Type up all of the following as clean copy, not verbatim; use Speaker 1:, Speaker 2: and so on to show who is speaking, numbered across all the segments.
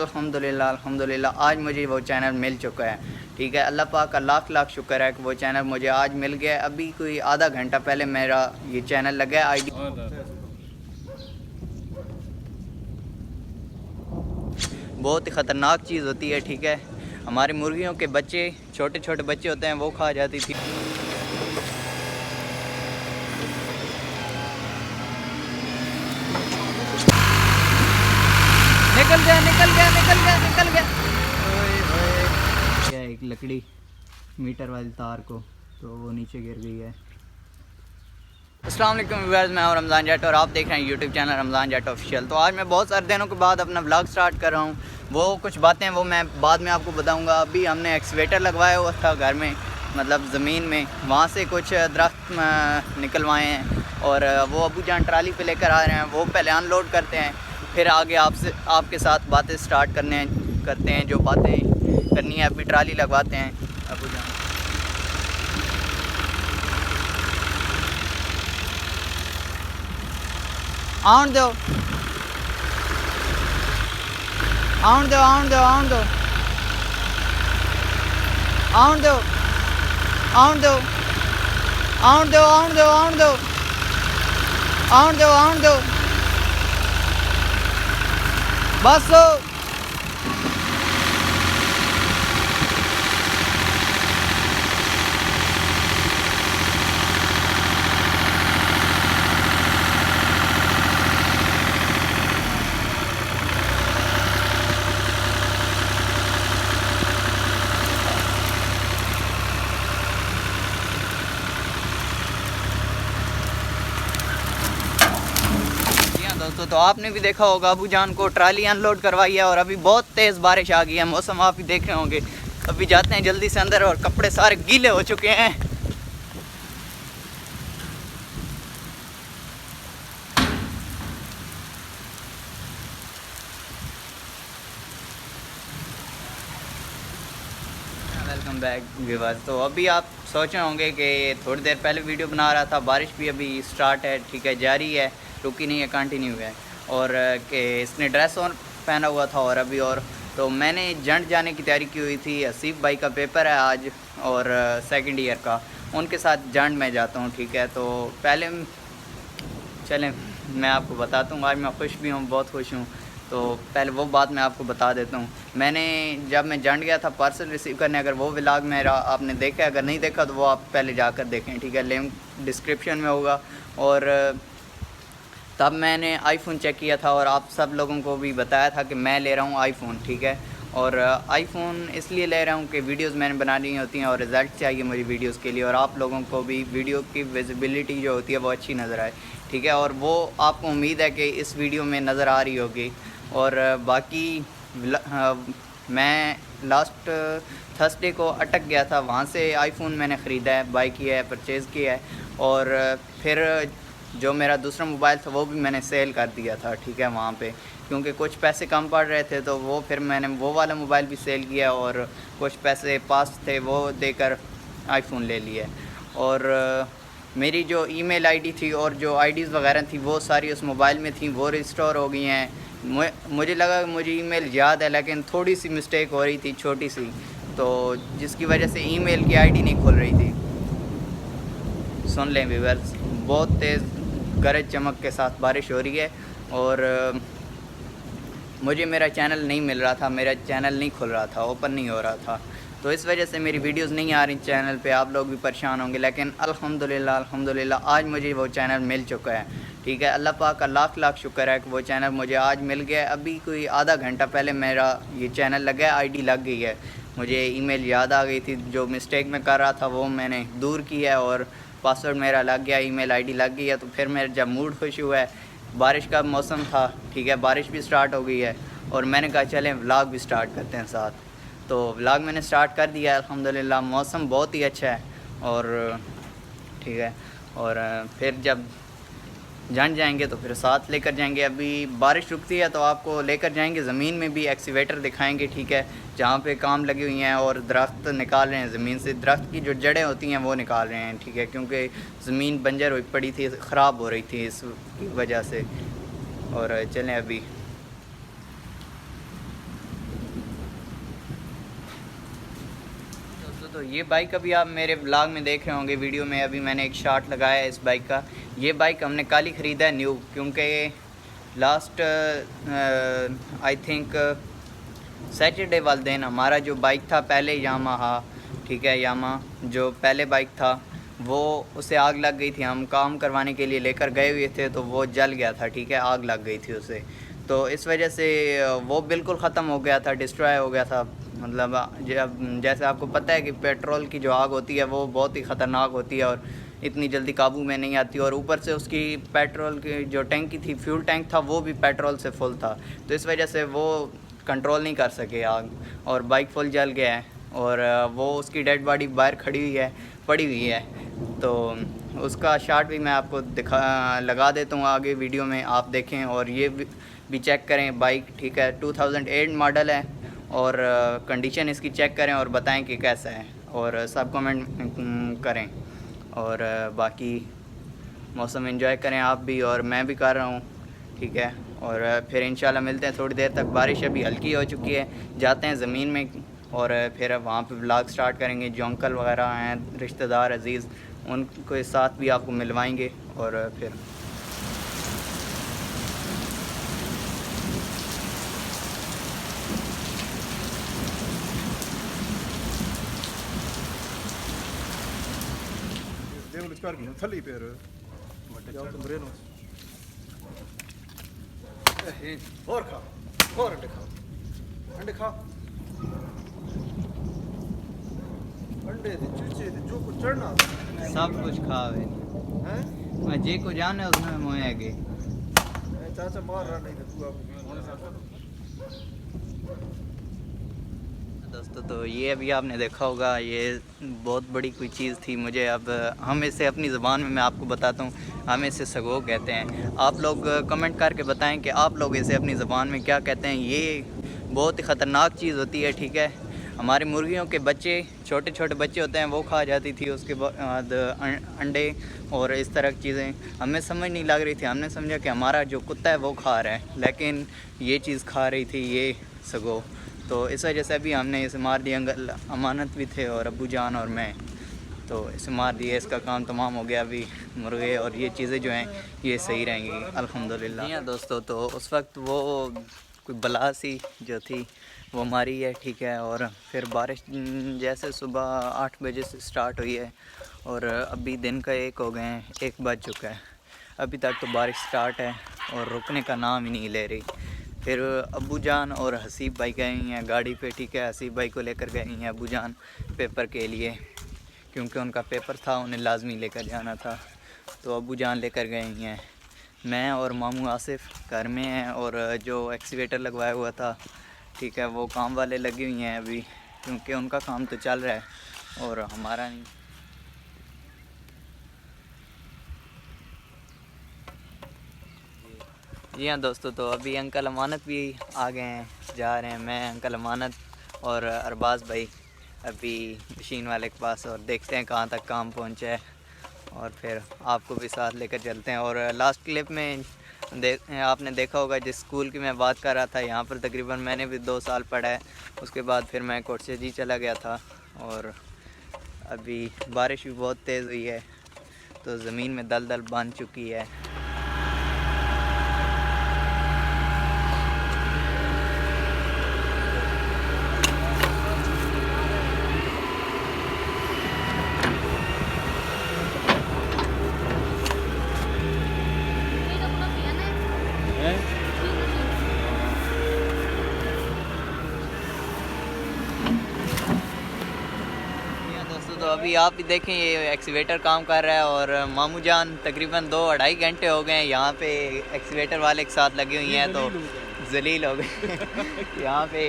Speaker 1: अल्हम्दुलिल्लाह अल्हम्दुलिल्लाह आज मुझे वो चैनल मिल चुका है। ठीक है, अल्लाह पाक का लाख लाख शुक्र है कि वो चैनल मुझे आज मिल गया है। अभी कोई आधा घंटा पहले मेरा ये चैनल लगा है आईडी। बहुत ही ख़तरनाक चीज़ होती है। ठीक है, हमारी मुर्गियों के बच्चे, छोटे छोटे बच्चे होते हैं, वो खा जाती थी। निकल गया निकल गया निकल गया निकल गया। ओए ओए, क्या एक लकड़ी मीटर वाली तार को, तो वो नीचे गिर गई है। अस्सलाम वालेकुम व्यूअर्स, मैं हूं रमज़ान जट और आप देख रहे हैं यूट्यूब चैनल रमज़ान जट ऑफिशियल। तो आज मैं बहुत सारे दिनों के बाद अपना व्लॉग स्टार्ट कर रहा हूं। वो कुछ बातें वो मैं बाद में आपको बताऊंगा। अभी हमने एक्सवेटर लगवाया हुआ था घर में, मतलब ज़मीन में, वहाँ से कुछ दरख्त निकलवाए हैं और वो अबू जान ट्राली पे लेकर आ रहे हैं। वो पहले अनलोड करते हैं, फिर आगे आपके साथ बातें स्टार्ट करते हैं। जो बातें करनी है अभी ट्राली लगवाते हैं अबू जान। आउन दो आउन दो आउन दो आउन दो आउन दो आउन दो आउन दो आउन दो आउन दो आउन दो आउन दो बस दो। तो आपने भी देखा होगा अबू जान को ट्राली अनलोड करवाई है और अभी बहुत तेज़ बारिश आ गई है। मौसम आप भी देख रहे होंगे। अभी जाते हैं जल्दी से अंदर और कपड़े सारे गीले हो चुके हैं। Welcome back viewers. तो अभी आप सोच रहे होंगे कि थोड़ी देर पहले वीडियो बना रहा था, बारिश भी अभी स्टार्ट है, ठीक है, जारी है, रुकी नहीं है, कंटिन्यू है। और कि इसने ड्रेस और पहना हुआ था और अभी और तो मैंने जंड जाने की तैयारी की हुई थी। आसिफ भाई का पेपर है आज और सेकंड ईयर का, उनके साथ जंड में जाता हूँ। ठीक है, तो पहले चलें मैं आपको बताता हूँ। आज मैं खुश भी हूँ, बहुत खुश हूँ। तो पहले वो बात मैं आपको बता देता हूँ। मैंने जब मैं जंड गया था पार्सल रिसीव करने, अगर वो व्लॉग मेरा आपने देखा, अगर नहीं देखा तो वो आप पहले जाकर देखें। ठीक है, लिंक डिस्क्रिप्शन में होगा। और तब मैंने आईफोन चेक किया था और आप सब लोगों को भी बताया था कि मैं ले रहा हूँ आईफोन। ठीक है, और आईफोन इसलिए ले रहा हूँ कि वीडियोस मैंने बनानी होती हैं और रिज़ल्ट चाहिए मुझे वीडियोस के लिए, और आप लोगों को भी वीडियो की विजिबिलिटी जो होती है वो अच्छी नज़र आए। ठीक है, और वो आपको उम्मीद है कि इस वीडियो में नज़र आ रही होगी। और बाकी मैं लास्ट थर्सडे को अटक गया था, वहाँ से आईफोन मैंने ख़रीदा है, बाई किया है, परचेज़ किया है। और फिर जो मेरा दूसरा मोबाइल था वो भी मैंने सेल कर दिया था। ठीक है, वहाँ पे क्योंकि कुछ पैसे कम पड़ रहे थे, तो वो फिर मैंने वो वाला मोबाइल भी सेल किया और कुछ पैसे पास थे वो देकर आईफोन ले लिया। और मेरी जो ईमेल आईडी थी और जो आईडीज़ वगैरह थी वो सारी उस मोबाइल में थी, वो रिस्टोर हो गई हैं। मुझे लगा कि मुझे ईमेल याद है, लेकिन थोड़ी सी मिस्टेक हो रही थी, छोटी सी, तो जिसकी वजह से ईमेल की आईडी नहीं खुल रही थी। सुन लें व्यूअर्स, बहुत तेज़ गरज चमक के साथ बारिश हो रही है और मुझे मेरा चैनल नहीं मिल रहा था, मेरा चैनल नहीं खुल रहा था, ओपन नहीं हो रहा था, तो इस वजह से मेरी वीडियोस नहीं आ रही चैनल पे। आप लोग भी परेशान होंगे, लेकिन अल्हम्दुलिल्लाह अल्हम्दुलिल्लाह आज मुझे वो चैनल मिल चुका है। ठीक है, अल्लाह पाक का लाख लाख शुक्र है कि वो चैनल मुझे आज मिल गया है। अभी कोई आधा घंटा पहले मेरा ये चैनल लगा है, आईडी लग गई है, मुझे ईमेल याद आ गई थी, जो मिस्टेक मैं कर रहा था वो मैंने दूर की है और पासवर्ड मेरा लग गया, ईमेल आईडी लग गई है। तो फिर मेरा जब मूड खुश हुआ है, बारिश का मौसम था, ठीक है, बारिश भी स्टार्ट हो गई है और मैंने कहा चलें व्लॉग भी स्टार्ट करते हैं साथ। तो व्लॉग मैंने स्टार्ट कर दिया है अल्हम्दुलिल्लाह। मौसम बहुत ही अच्छा है और ठीक है, और फिर जब जान जाएंगे तो फिर साथ लेकर जाएंगे। अभी बारिश रुकती है तो आपको लेकर जाएंगे, ज़मीन में भी एक्सीवेटर दिखाएंगे। ठीक है, जहाँ पे काम लगी हुई हैं और दरख्त निकाल रहे हैं ज़मीन से, दरख्त की जो जड़ें होती हैं वो निकाल रहे हैं। ठीक है, क्योंकि ज़मीन बंजर हुई पड़ी थी, ख़राब हो रही थी इस वजह से। और चलें अभी तो ये बाइक अभी आप मेरे ब्लॉग में देख रहे होंगे, वीडियो में अभी मैंने एक शॉट लगाया है इस बाइक का। ये बाइक हमने कल ही ख़रीदा है न्यू, क्योंकि लास्ट आई थिंक सैटरडे वाले दिन हमारा जो बाइक था पहले यामाहा, ठीक है, यामा जो पहले बाइक था वो उसे आग लग गई थी। हम काम करवाने के लिए लेकर गए हुए थे तो वो जल गया था, ठीक है, आग लग गई थी उसे। तो इस वजह से वो बिल्कुल ख़त्म हो गया था, डिस्ट्रॉय हो गया था। मतलब जब जैसे आपको पता है कि पेट्रोल की जो आग होती है वो बहुत ही ख़तरनाक होती है और इतनी जल्दी काबू में नहीं आती, और ऊपर से उसकी पेट्रोल की जो टैंकी थी, फ्यूल टैंक था, वो भी पेट्रोल से फुल था। तो इस वजह से वो कंट्रोल नहीं कर सके आग, और बाइक फुल जल गया है, और वो उसकी डेड बॉडी बाहर खड़ी हुई है, पड़ी हुई है। तो उसका शॉट भी मैं आपको लगा देता हूँ आगे वीडियो में, आप देखें। और ये भी चेक करें बाइक, ठीक है, 2008 मॉडल है, और कंडीशन इसकी चेक करें और बताएं कि कैसा है, और सब कमेंट करें। और बाकी मौसम एंजॉय करें आप भी, और मैं भी कर रहा हूँ, ठीक है। और फिर इंशाल्लाह मिलते हैं थोड़ी देर तक। बारिश अभी हल्की हो चुकी है, जाते हैं ज़मीन में और फिर वहाँ पे व्लॉग स्टार्ट करेंगे। जो अंकल वगैरह हैं, रिश्तेदार अज़ीज़, उनके साथ भी आपको मिलवाएंगे। और फिर
Speaker 2: थली पैर और खा और अंडे खा, अंडे खा, अंडे दे चूचे दे जो कुछ चढ़ना
Speaker 1: सब कुछ खावे
Speaker 2: हैं।
Speaker 1: मैं जे को जाने उसमें मोए आगे
Speaker 2: चाचा मार रहा नहीं तो तू आप
Speaker 1: दोस्तों। तो ये अभी आपने देखा होगा, ये बहुत बड़ी कोई चीज़ थी मुझे। अब हम इसे अपनी ज़बान में मैं आपको बताता हूँ, हम इसे सगो कहते हैं। आप लोग कमेंट करके बताएं कि आप लोग इसे अपनी ज़बान में क्या कहते हैं। ये बहुत ही ख़तरनाक चीज़ होती है, ठीक है। हमारी मुर्गियों के बच्चे, छोटे छोटे बच्चे होते हैं, वो खा जाती थी। उसके बाद अंडे और इस तरह की चीज़ें हमें समझ नहीं लग रही थी। हमने समझा कि हमारा जो कुत्ता है वो खा रहा है, लेकिन ये चीज़ खा रही थी ये सगो। तो इस वजह से अभी हमने इसे मार दिया। अंकल अमानत भी थे और अब्बू जान और मैं, तो इसे मार दिए। इसका काम तमाम हो गया। अभी मुर्गे और ये चीज़ें जो हैं ये सही रहेंगी अल्हम्दुलिल्लाह। जी हाँ दोस्तों, तो उस वक्त वो कोई बला सी जो थी वो मारी है, ठीक है। और फिर बारिश जैसे सुबह 8 बजे से स्टार्ट हुई है और अभी दिन का 1 हो गए हैं, 1 बज चुका है। अभी तक तो बारिश स्टार्ट है और रुकने का नाम ही नहीं ले रही। फिर अब्बू जान और हसीब भाई गए हुई हैं गाड़ी पे, ठीक है। हसीब भाई को लेकर गए हुई हैं अब्बू जान पेपर के लिए, क्योंकि उनका पेपर था, उन्हें लाजमी लेकर जाना था। तो अब्बू जान लेकर गए हुई हैं। मैं और मामू आसिफ घर में हैं, और जो एक्सीवेटर लगवाया हुआ था, ठीक है, वो काम वाले लगी हुई हैं अभी, क्योंकि उनका काम तो चल रहा है और हमारा नहीं। जी हाँ दोस्तों, तो अभी अंकल अमानत भी आ गए हैं, जा रहे हैं। मैं, अंकल अमानत और अरबाज़ भाई अभी मशीन वाले के पास, और देखते हैं कहाँ तक काम पहुँचा है, और फिर आपको भी साथ लेकर चलते हैं। और लास्ट क्लिप में आपने देखा होगा जिस स्कूल की मैं बात कर रहा था, यहाँ पर तकरीबन मैंने भी 2 साल पढ़ा है। उसके बाद फिर मैं कोटसेजी चला गया था, और अभी बारिश भी बहुत तेज़ हुई है तो ज़मीन में दलदल बन चुकी है। तो अभी आप भी देखें, ये एक्सीवेटर काम कर रहा है, और मामू जान तकरीबन 2-2.5 घंटे हो गए हैं यहाँ पे एक्सीवेटर वाले के साथ लगी हुई हैं, तो जलील हो गए यहाँ पे,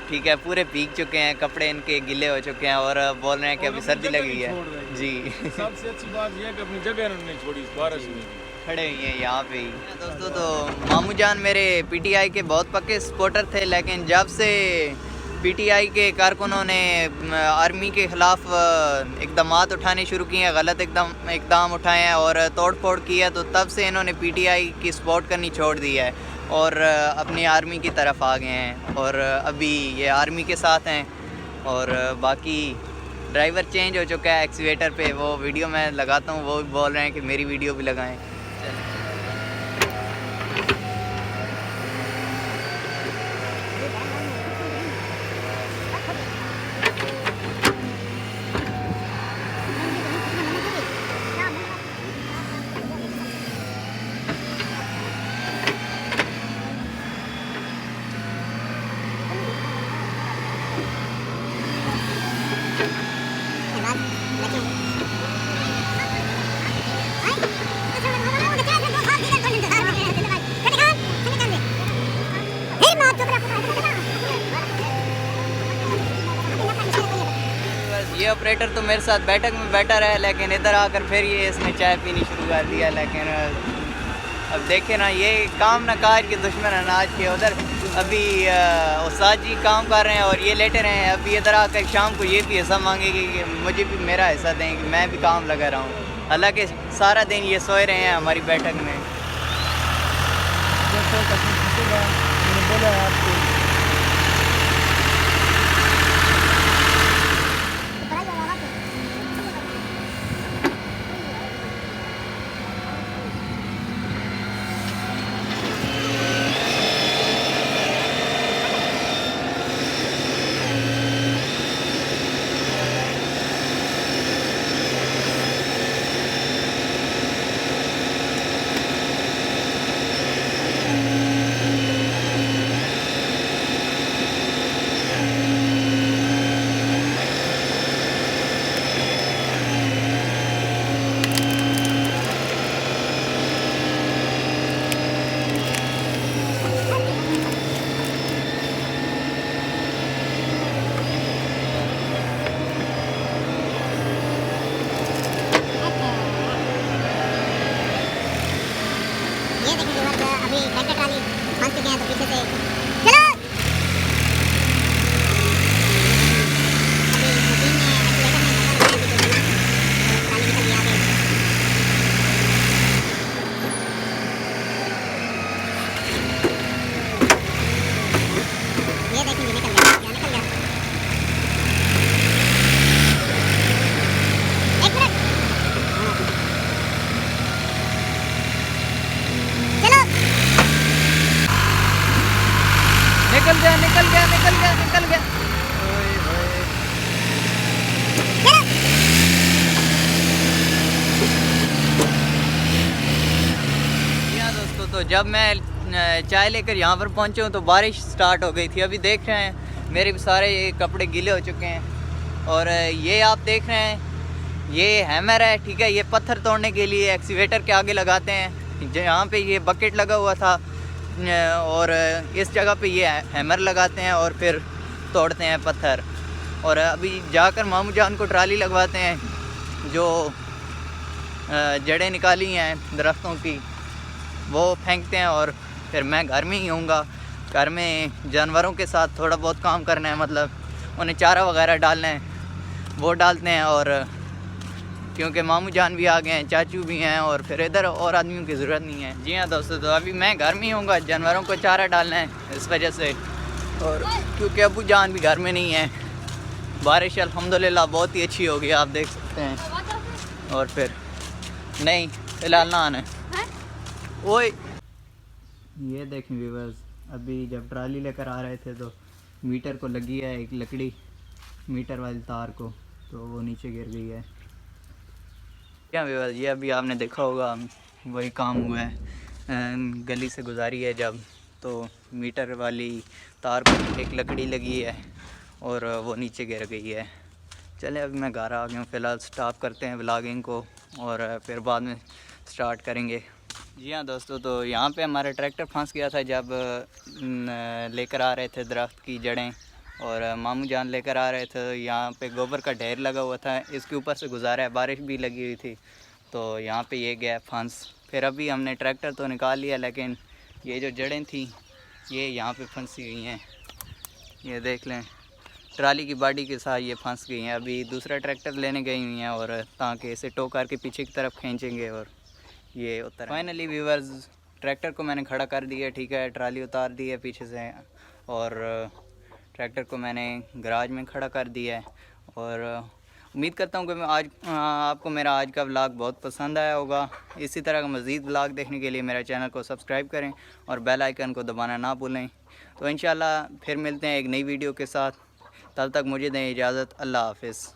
Speaker 1: ठीक है। पूरे भीग चुके हैं, कपड़े इनके गिले हो चुके हैं, और बोल रहे हैं कि अभी सर्दी लगी है जी।
Speaker 2: सबसे अच्छी बात यह है कि अपनी जगह उन्होंने छोड़ी, बारिश में
Speaker 1: खड़े हुए हैं यहाँ पे। दोस्तों, तो मामू जान मेरे पीटीआई के बहुत पक्के सपोर्टर थे, लेकिन जब से पीटीआई के कारकुनों ने आर्मी के ख़िलाफ़ इक़दामात उठाने शुरू किए हैं, गलत इक़दाम उठाए हैं और तोड़ फोड़ की है, तो तब से इन्होंने पीटीआई की सपोर्ट करनी छोड़ दी है और अपनी आर्मी की तरफ आ गए हैं, और अभी ये आर्मी के साथ हैं। और बाकी ड्राइवर चेंज हो चुका है एक्सीवेटर पे, वो वीडियो मैं लगाता हूँ, वो भी बोल रहे हैं कि मेरी वीडियो भी लगाएं। ये ऑपरेटर तो मेरे साथ बैठक में बैठा रहा है, लेकिन इधर आकर फिर ये इसने चाय पीनी शुरू कर दिया। लेकिन अब देखे ना, ये काम ना काज के दुश्मन अनाज के। उधर अभी उस्ताद जी काम कर रहे हैं और ये लेटे रहे हैं। अभी इधर आकर शाम को ये भी हिस्सा मांगेगी कि मुझे भी मेरा हिस्सा दें, कि मैं भी काम लगा रहा हूँ। हालांकि सारा दिन ये सोए रहे हैं हमारी बैठक में।
Speaker 3: अभी ट्रैक्टर ट्राली फंस चुके हैं, तो पीछे से चलो ये देखेंगे निकल गया, निकल गया। एक मिनट, चलो
Speaker 1: निकल गया, निकल गया, निकल गया, निकल गया। ओए होए। जी हाँ दोस्तों, तो जब मैं चाय लेकर यहाँ पर पहुँचा हूँ तो बारिश स्टार्ट हो गई थी। अभी देख रहे हैं मेरे भी सारे ये कपड़े गीले हो चुके हैं। और ये आप देख रहे हैं, ये हैमर है, ठीक है। ये पत्थर तोड़ने के लिए एक्सीवेटर के आगे लगाते हैं। यहाँ पे ये बकेट लगा हुआ था और इस जगह पे ये हैमर लगाते हैं और फिर तोड़ते हैं पत्थर। और अभी जाकर मामू जान को ट्राली लगवाते हैं, जो जड़ें निकाली हैं दरख्तों की वो फेंकते हैं। और फिर मैं घर में ही होऊंगा। घर में जानवरों के साथ थोड़ा बहुत काम करना है, मतलब उन्हें चारा वगैरह डालना है, वो डालते हैं। और क्योंकि मामू जान भी आ गए हैं, चाचू भी हैं, और फिर इधर और आदमियों की ज़रूरत नहीं है। जी हाँ दोस्तों, तो अभी मैं घर में ही होऊंगा, जानवरों को चारा डालना है इस वजह से। और क्योंकि अबू जान भी घर में नहीं है। बारिश अल्हम्दुलिल्लाह बहुत ही अच्छी होगी, आप देख सकते हैं। और फिर नहीं फिलहाल ना आना है। ओए ये देखें व्यूअर्स, अभी जब ट्राली लेकर आ रहे थे तो मीटर को लगी है एक लकड़ी, मीटर वाली तार को, तो वो नीचे गिर गई है। क्या व्यूअर्स, ये अभी आपने देखा होगा वही काम हुआ है। गली से गुजारी है जब, तो मीटर वाली तार को एक लकड़ी लगी है और वो नीचे गिर गई है। चलें अभी मैं घर आ गया हूँ, फ़िलहाल स्टॉप करते हैं व्लॉगिंग को और फिर बाद में स्टार्ट करेंगे। जी हाँ दोस्तों, तो यहाँ पे हमारा ट्रैक्टर फंस गया था जब लेकर आ रहे थे दरख्त की जड़ें, और मामू जान लेकर आ रहे थे। यहाँ पे गोबर का ढेर लगा हुआ था, इसके ऊपर से गुजारा है, बारिश भी लगी हुई थी, तो यहाँ पे ये गया फंस। फिर अभी हमने ट्रैक्टर तो निकाल लिया, लेकिन ये जो जड़ें थी ये यहाँ पे फंसी हुई हैं। ये देख लें, ट्राली की बॉडी के साथ ये फंस गई हैं। अभी दूसरा ट्रैक्टर लेने गई हुई हैं और ताकि इसे टो करके पीछे की तरफ खींचेंगे और ये उतर। फाइनली व्यूअर्स, ट्रैक्टर को मैंने खड़ा कर दिया, ठीक है। ट्राली उतार दी है पीछे से और ट्रैक्टर को मैंने गराज में खड़ा कर दिया है। और उम्मीद करता हूँ कि मैं आज आपको मेरा आज का व्लॉग बहुत पसंद आया होगा। इसी तरह का मज़ीद व्लॉग देखने के लिए मेरे चैनल को सब्सक्राइब करें और बेल आइकन को दबाना ना भूलें। तो इंशाल्लाह फिर मिलते हैं एक नई वीडियो के साथ। तब तक मुझे दें इजाज़त। अल्लाह हाफ़िज़।